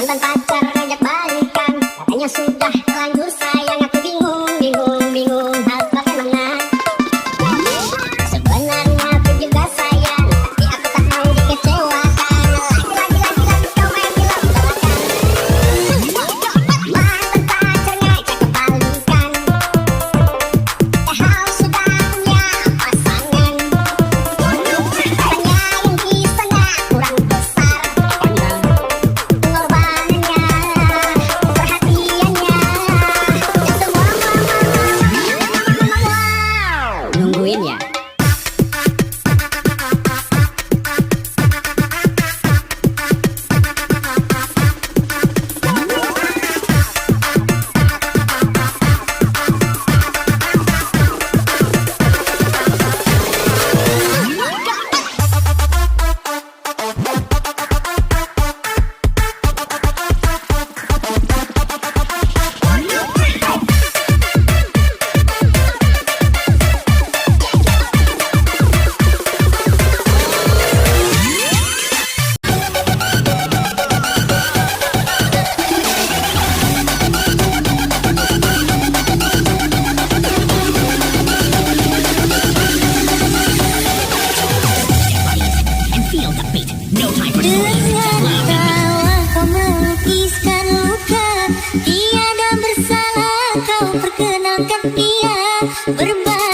Mantan pacar ngajak balikan, katanya sudah terlanjur sayang. Aku bingung harus bagaimana. Sebenarnya aku juga sayang, tapi aku tak mau dikecewakan. Lagi kau main film belakang. Mantan pacar ngajak balikan, padahal sudah punya pasangan. Katanya yang di sana kurang besar pengorbanannya, perhatiannya. Nungguin ya. Dengan tawa kau melukiskan luka, tiada bersalah kau perkenalkan dia berbahaya.